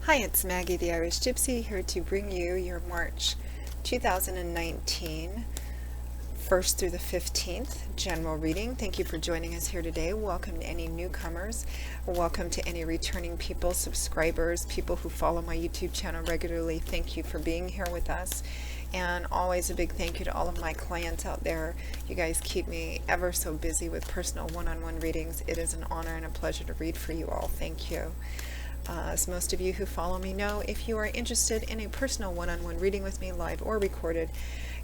Hi, it's Maggie the Irish Gypsy here to bring you your March 2019 1st through the 15th general reading. Thank you for joining us here today. Welcome to any newcomers. Welcome to any returning people, subscribers, people who follow my YouTube channel regularly. Thank you for being here with us. And always a big thank you to all of my clients out there. You guys keep me ever so busy with personal one-on-one readings. It is an honor and a pleasure to read for you all. Thank you. As most of you who follow me know, if you are interested in a personal one-on-one reading with me, live or recorded,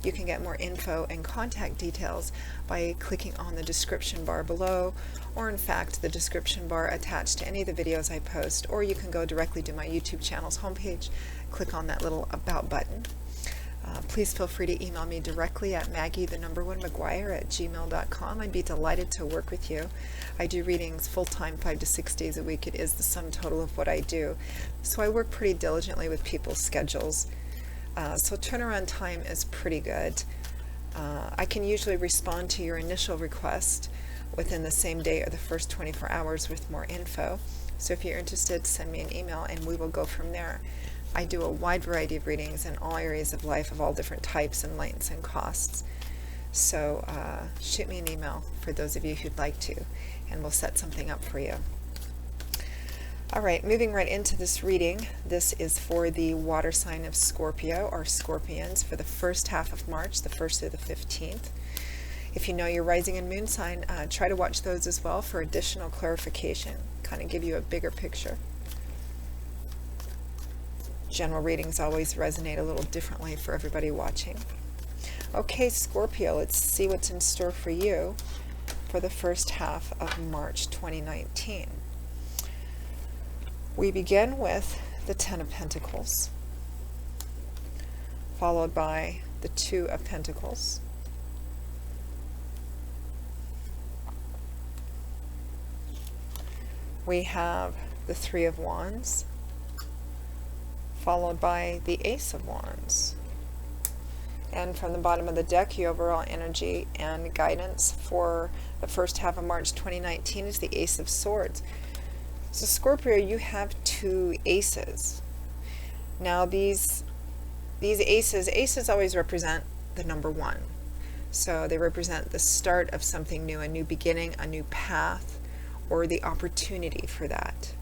you can get more info and contact details by clicking on the description bar below, or in fact the description bar attached to any of the videos I post, or you can go directly to my YouTube channel's homepage, click on that little About button. Please feel free to email me directly at maggie1maguire@gmail.com. I'd be delighted to work with you. I do readings full-time 5 to 6 days a week. It is the sum total of what I do. So I work pretty diligently with people's schedules. So turnaround time is pretty good. I can usually respond to your initial request within the same day or the first 24 hours with more info. So if you're interested, send me an email and we will go from there. I do a wide variety of readings in all areas of life of all different types and lengths and costs. So shoot me an email for those of you who'd like to, and we'll set something up for you. All right, moving right into this reading. This is for the water sign of Scorpio, or Scorpions, for the first half of March, the 1st through the 15th. If you know your rising and moon sign, try to watch those as well for additional clarification, kind of give you a bigger picture. General readings always resonate a little differently for everybody watching. Okay, Scorpio, let's see what's in store for you for the first half of March 2019. We begin with the Ten of Pentacles, followed by the Two of Pentacles, we have the Three of Wands, followed by the Ace of Wands. And from the bottom of the deck, your overall energy and guidance for the first half of March 2019 is the Ace of Swords. So Scorpio, you have two aces. Now these aces always represent the number one. So they represent the start of something new, a new beginning, a new path, or the opportunity for that.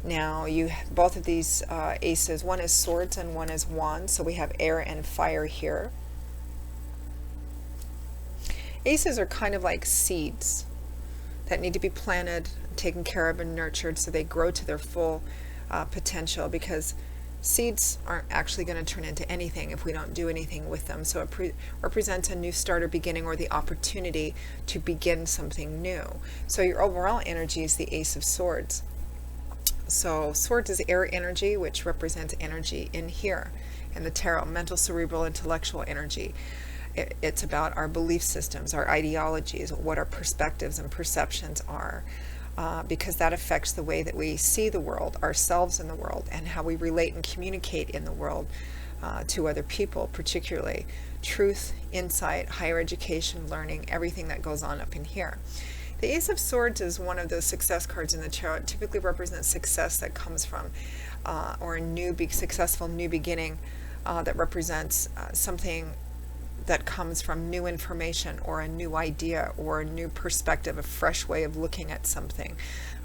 Now, both of these aces, one is swords and one is wands, so we have air and fire here. Aces are kind of like seeds that need to be planted, taken care of, and nurtured so they grow to their full potential, because seeds aren't actually going to turn into anything if we don't do anything with them. So it represents a new start or beginning, or the opportunity to begin something new. So your overall energy is the Ace of Swords. So swords is air energy, which represents energy in here in the tarot, mental, cerebral, intellectual energy. It's about our belief systems, our ideologies, what our perspectives and perceptions are, because that affects the way that we see the world, ourselves in the world, and how we relate and communicate in the world to other people, particularly truth, insight, higher education, learning, everything that goes on up in here. The Ace of Swords is one of those success cards in the tarot. It typically represents success that comes from, or a successful new beginning that represents something that comes from new information, or a new idea, or a new perspective, a fresh way of looking at something.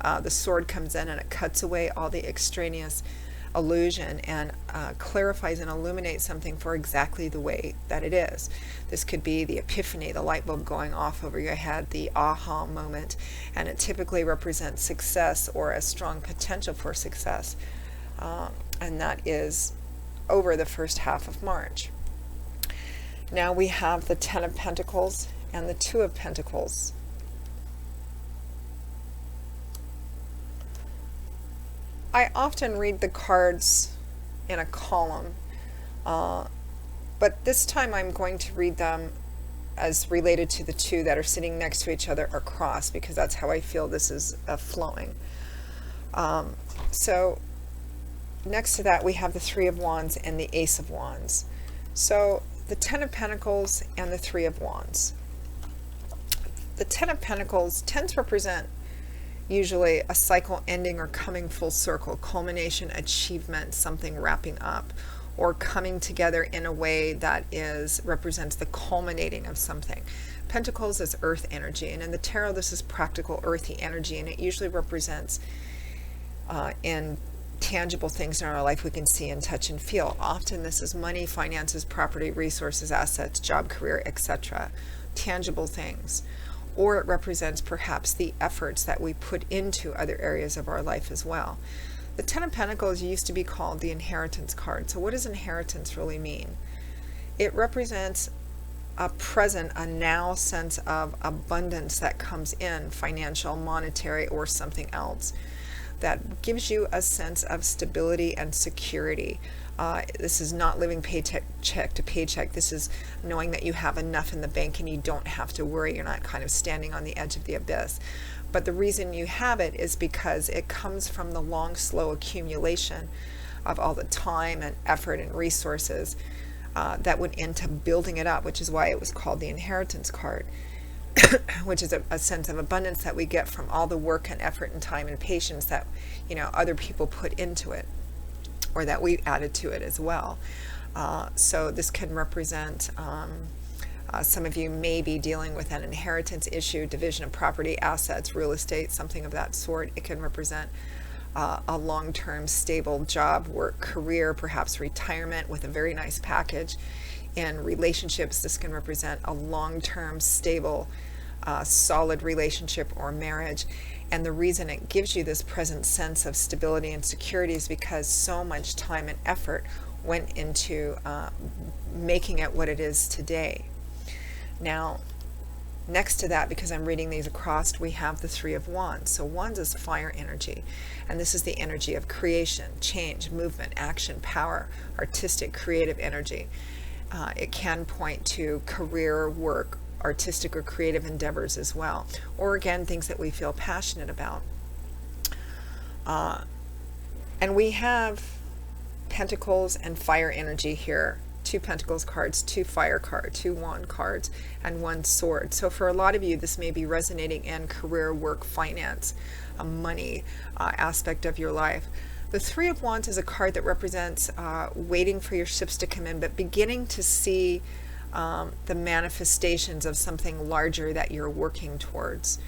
The sword comes in and it cuts away all the extraneous illusion and clarifies and illuminates something for exactly the way that it is. This could be the epiphany, the light bulb going off over your head, the aha moment, and it typically represents success or a strong potential for success, and that is over the first half of March. Now we have the Ten of Pentacles and the Two of Pentacles. I often read the cards in a column, but this time I'm going to read them as related to the two that are sitting next to each other across, because that's how I feel this is flowing. So next to that we have the Three of Wands and the Ace of Wands. So the Ten of Pentacles and the Three of Wands. The Ten of Pentacles tends to represent usually a cycle ending or coming full circle, culmination, achievement, something wrapping up, or coming together in a way that represents the culminating of something. Pentacles is earth energy, and in the tarot this is practical earthy energy, and it usually represents in tangible things in our life we can see and touch and feel. Often this is money, finances, property, resources, assets, job, career, etc. Tangible things. Or it represents perhaps the efforts that we put into other areas of our life as well. The Ten of Pentacles used to be called the inheritance card. So what does inheritance really mean? It represents a present, a now sense of abundance that comes in, financial, monetary, or something else, that gives you a sense of stability and security. This is not living paycheck to paycheck. This is knowing that you have enough in the bank and you don't have to worry. You're not kind of standing on the edge of the abyss. But the reason you have it is because it comes from the long, slow accumulation of all the time and effort and resources that went into building it up, which is why it was called the inheritance card. Which is a sense of abundance that we get from all the work and effort and time and patience that other people put into it, or that we added to it as well. So this can represent some of you may be dealing with an inheritance issue, division of property, assets, real estate, something of that sort. It can represent a long-term stable job, work, career, perhaps retirement with a very nice package. In relationships, this can represent a long-term stable solid relationship or marriage. And the reason it gives you this present sense of stability and security is because so much time and effort went into making it what it is today. Now, next to that, because I'm reading these across, we have the Three of Wands. So Wands is fire energy, and this is the energy of creation, change, movement, action, power, artistic, creative energy. It can point to career, work, artistic or creative endeavors as well, or again things that we feel passionate about. And we have Pentacles and fire energy here. 2 Pentacles cards, 2 fire cards, 2 wand cards, and 1 sword. So for a lot of you, this may be resonating in career, work, finance, money aspect of your life. The Three of Wands is a card that represents waiting for your ships to come in, but beginning to see the manifestations of something larger that you're working towards.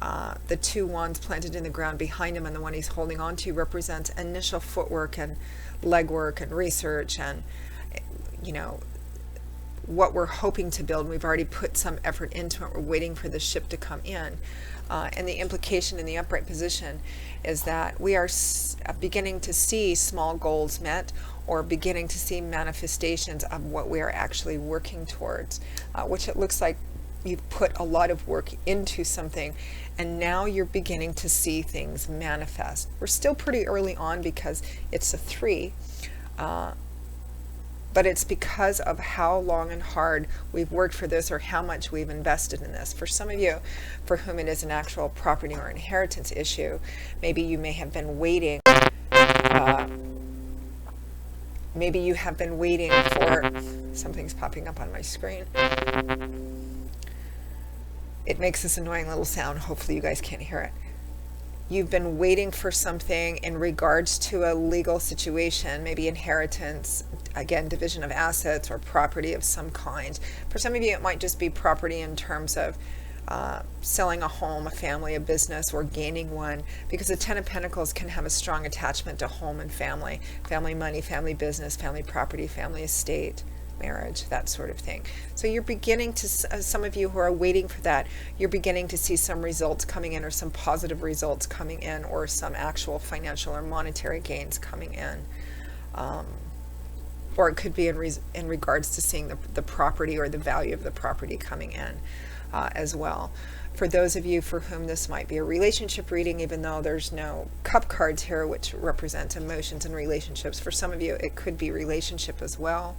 The 2 wands planted in the ground behind him and the one he's holding on to represents initial footwork and legwork and research and what we're hoping to build. We've already put some effort into it. We're waiting for the ship to come in. And the implication in the upright position is that we are beginning to see small goals met, or beginning to see manifestations of what we are actually working towards, which it looks like you've put a lot of work into something, and now you're beginning to see things manifest. We're still pretty early on because it's a 3, but it's because of how long and hard we've worked for this, or how much we've invested in this. For some of you for whom it is an actual property or inheritance issue, maybe you may have been waiting maybe you have been waiting for, something's popping up on my screen. It makes this annoying little sound. Hopefully you guys can't hear it. You've been waiting for something in regards to a legal situation, maybe inheritance, again, division of assets or property of some kind. For some of you, it might just be property in terms of selling a home, a family, a business, or gaining one, because the 10 of Pentacles can have a strong attachment to home and family, family money, family business, family property, family estate, marriage, that sort of thing. So you're beginning to, some of you who are waiting for that, you're beginning to see some results coming in, or some positive results coming in, or some actual financial or monetary gains coming in. Or it could be in regards to seeing the property or the value of the property coming in as well. For those of you for whom this might be a relationship reading, even though there's no cup cards here, which represent emotions and relationships, for some of you it could be relationship as well.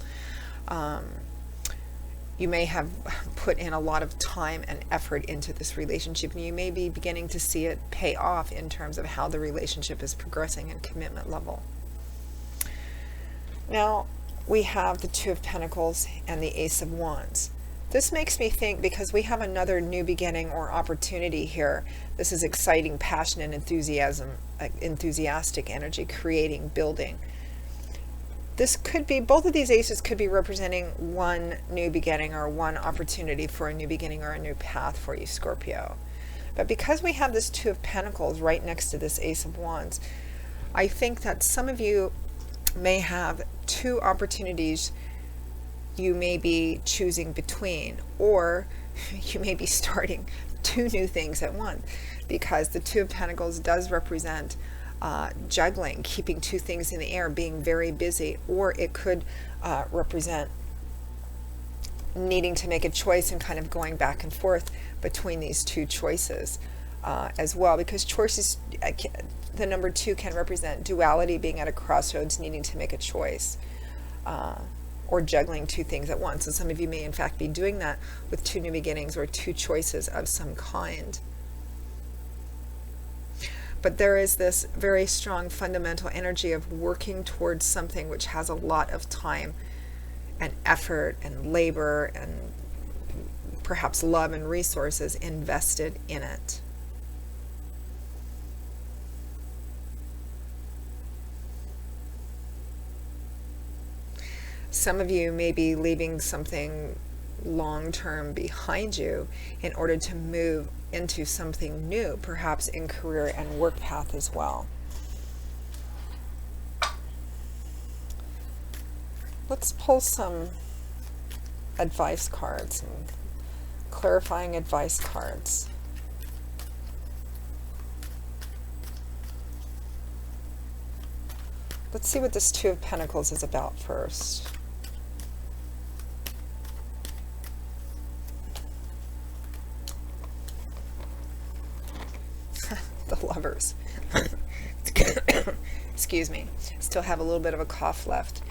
You may have put in a lot of time and effort into this relationship, and you may be beginning to see it pay off in terms of how the relationship is progressing and commitment level. Now we have the 2 of Pentacles and the Ace of Wands. This makes me think, because we have another new beginning or opportunity here. This is exciting, passionate, enthusiastic energy, creating, building. This could be, both of these aces could be representing one new beginning or one opportunity for a new beginning or a new path for you, Scorpio. But because we have this Two of Pentacles right next to this Ace of Wands, I think that some of you may have two opportunities you may be choosing between, or you may be starting two new things at once, because the Two of Pentacles does represent juggling, keeping two things in the air, being very busy, or it could represent needing to make a choice and kind of going back and forth between these two choices as well, because choices, the number 2 can represent duality, being at a crossroads, needing to make a choice, or juggling two things at once. And some of you may in fact be doing that with two new beginnings or two choices of some kind. But there is this very strong fundamental energy of working towards something which has a lot of time and effort and labor and perhaps love and resources invested in it. Some of you may be leaving something long-term behind you in order to move into something new, perhaps in career and work path as well. Let's pull some advice cards, and clarifying advice cards. Let's see what this Two of Pentacles is about first. The Lovers. Excuse me. Still have a little bit of a cough left.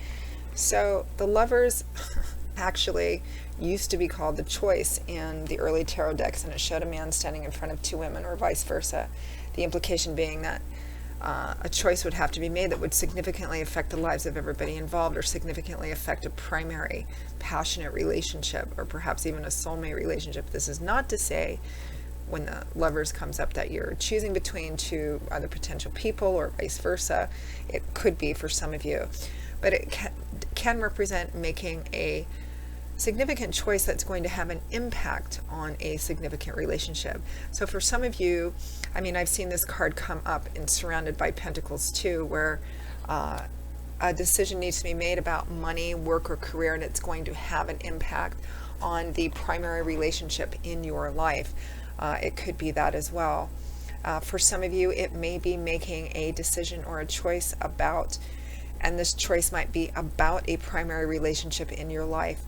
So the Lovers actually used to be called the Choice in the early tarot decks, and it showed a man standing in front of two women, or vice versa. The implication being that a choice would have to be made that would significantly affect the lives of everybody involved, or significantly affect a primary passionate relationship, or perhaps even a soulmate relationship. This is not to say, when the Lovers comes up, that you're choosing between two other potential people, or vice versa. It could be for some of you, but it can represent making a significant choice that's going to have an impact on a significant relationship. So for some of you, I mean, I've seen this card come up and surrounded by Pentacles too, where a decision needs to be made about money, work, or career, and it's going to have an impact on the primary relationship in your life. It could be that as well. For some of you, it may be making a decision or a choice about, and this choice might be about a primary relationship in your life,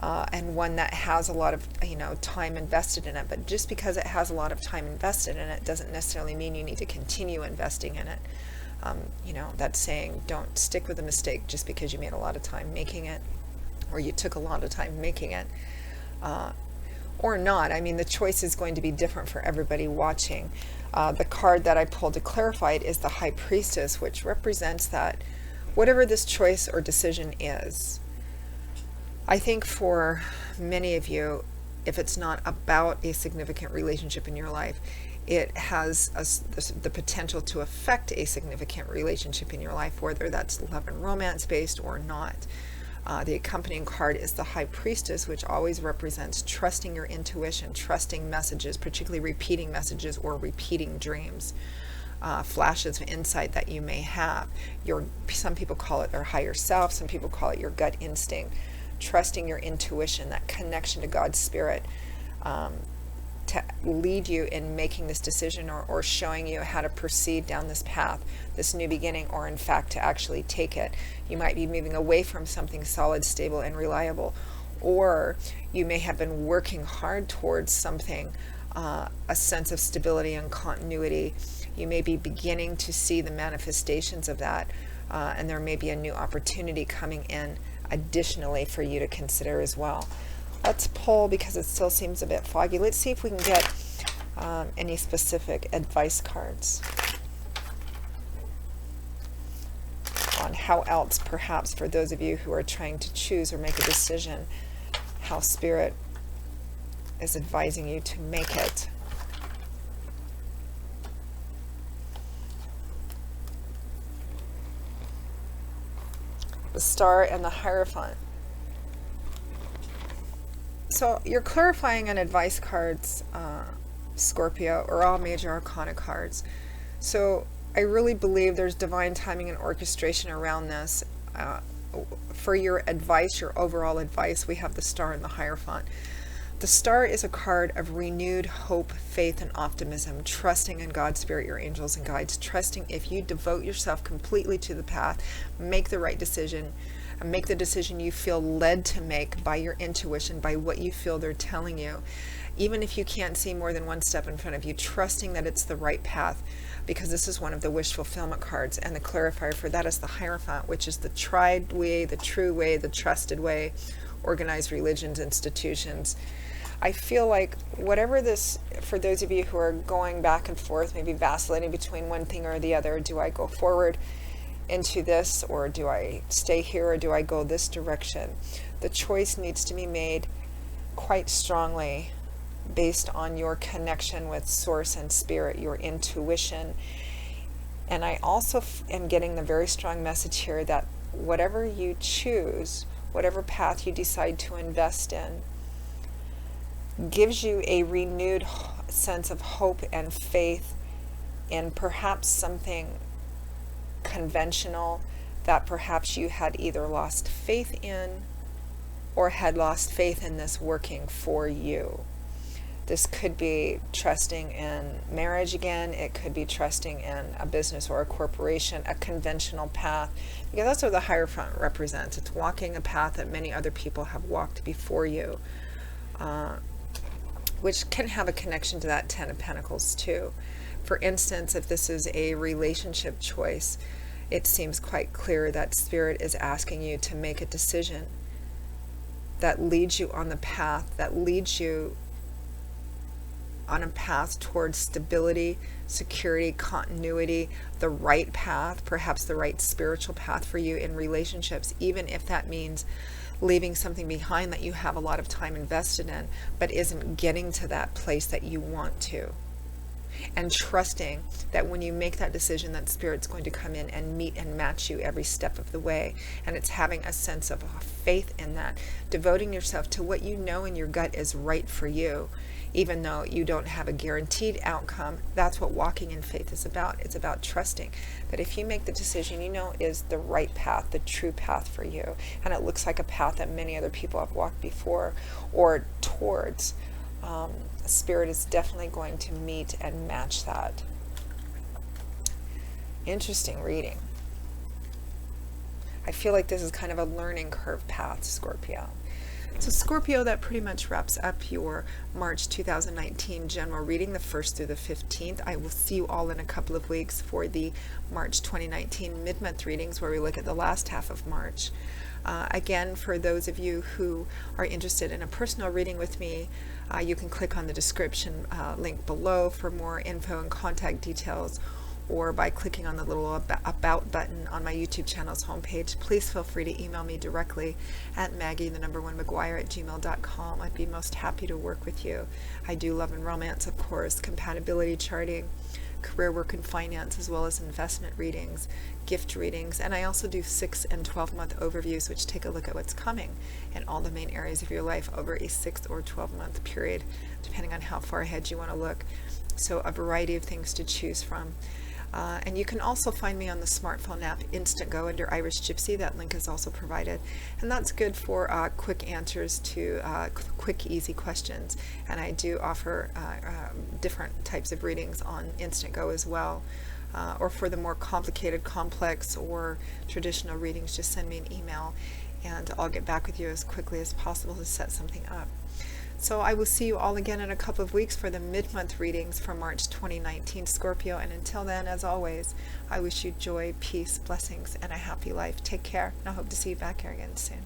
and one that has a lot of time invested in it. But just because it has a lot of time invested in it doesn't necessarily mean you need to continue investing in it. That's saying don't stick with a mistake just because you made a lot of time making it, or you took a lot of time making it. Or not. I mean, the choice is going to be different for everybody watching. The card that I pulled to clarify it is the High Priestess, which represents that whatever this choice or decision is, I think for many of you, if it's not about a significant relationship in your life, it has the potential to affect a significant relationship in your life, whether that's love and romance based or not. The accompanying card is the High Priestess, which always represents trusting your intuition, trusting messages, particularly repeating messages or repeating dreams, flashes of insight that you may have. Some people call it their higher self, some people call it your gut instinct. Trusting your intuition, that connection to God's Spirit, to lead you in making this decision, or showing you how to proceed down this path, this new beginning, or in fact to actually take it. You might be moving away from something solid, stable, and reliable, or you may have been working hard towards something, a sense of stability and continuity. You may be beginning to see the manifestations of that, and there may be a new opportunity coming in additionally for you to consider as well. Let's pull, because it still seems a bit foggy. Let's see if we can get any specific advice cards on how else, perhaps for those of you who are trying to choose or make a decision, how Spirit is advising you to make it. The Star and the Hierophant. So your clarifying and advice cards, Scorpio, are all major arcana cards. So I really believe there's divine timing and orchestration around this. For your advice, your overall advice, we have the Star and the Hierophant. The Star is a card of renewed hope, faith, and optimism, trusting in God's Spirit, your angels and guides, trusting if you devote yourself completely to the path, make the right decision, and make the decision you feel led to make by your intuition, by what you feel they're telling you. Even if you can't see more than one step in front of you, trusting that it's the right path, because this is one of the wish fulfillment cards, and the clarifier for that is the Hierophant, which is the tried way, the true way, the trusted way, organized religions, institutions. I feel like whatever this, for those of you who are going back and forth, maybe vacillating between one thing or the other, do I go forward into this, or do I stay here, or do I go this direction? The choice needs to be made quite strongly based on your connection with Source and Spirit, your intuition. And I also am getting the very strong message here that whatever you choose, whatever path you decide to invest in, gives you a renewed sense of hope and faith in perhaps something conventional that perhaps you had either lost faith in or had lost faith in this working for you. This could be trusting in marriage again. It could be trusting in a business or a corporation, a conventional path, because that's what the Hierophant represents. It's walking a path that many other people have walked before you, which can have a connection to that Ten of Pentacles too. For instance, if this is a relationship choice, it seems quite clear that Spirit is asking you to make a decision that leads you on the path, that leads you on a path towards stability, security, continuity, the right path, perhaps the right spiritual path for you in relationships, even if that means leaving something behind that you have a lot of time invested in, but isn't getting to that place that you want to. And trusting that when you make that decision, that Spirit's going to come in and meet and match you every step of the way. And it's having a sense of faith in that, devoting yourself to what you know in your gut is right for you, even though you don't have a guaranteed outcome. That's what walking in faith is about. It's about trusting that if you make the decision you know is the right path, the true path for you, and it looks like a path that many other people have walked before or towards, Spirit is definitely going to meet and match that. Interesting reading. I feel like this is kind of a learning curve path, Scorpio. So Scorpio, that pretty much wraps up your March 2019 general reading, the 1st through the 15th. I will see you all in a couple of weeks for the March 2019 mid-month readings, where we look at the last half of March. Again, for those of you who are interested in a personal reading with me, you can click on the description link below for more info and contact details, or by clicking on the little about button on my YouTube channel's homepage. Please feel free to email me directly at Maggie1McGuire@gmail.com. I'd be most happy to work with you. I do love and romance, of course, compatibility charting, career, work, and finance, as well as investment readings, gift readings, and I also do 6 and 12-month overviews, which take a look at what's coming in all the main areas of your life over a 6 or 12-month period, depending on how far ahead you want to look. So a variety of things to choose from. And you can also find me on the smartphone app Instantgo under Irish Gypsy. That link is also provided. And that's good for quick answers to quick, easy questions. And I do offer different types of readings on Instantgo as well. Or for the more complicated, complex, or traditional readings, just send me an email and I'll get back with you as quickly as possible to set something up. So I will see you all again in a couple of weeks for the mid-month readings for March 2019, Scorpio. And until then, as always, I wish you joy, peace, blessings, and a happy life. Take care, and I hope to see you back here again soon.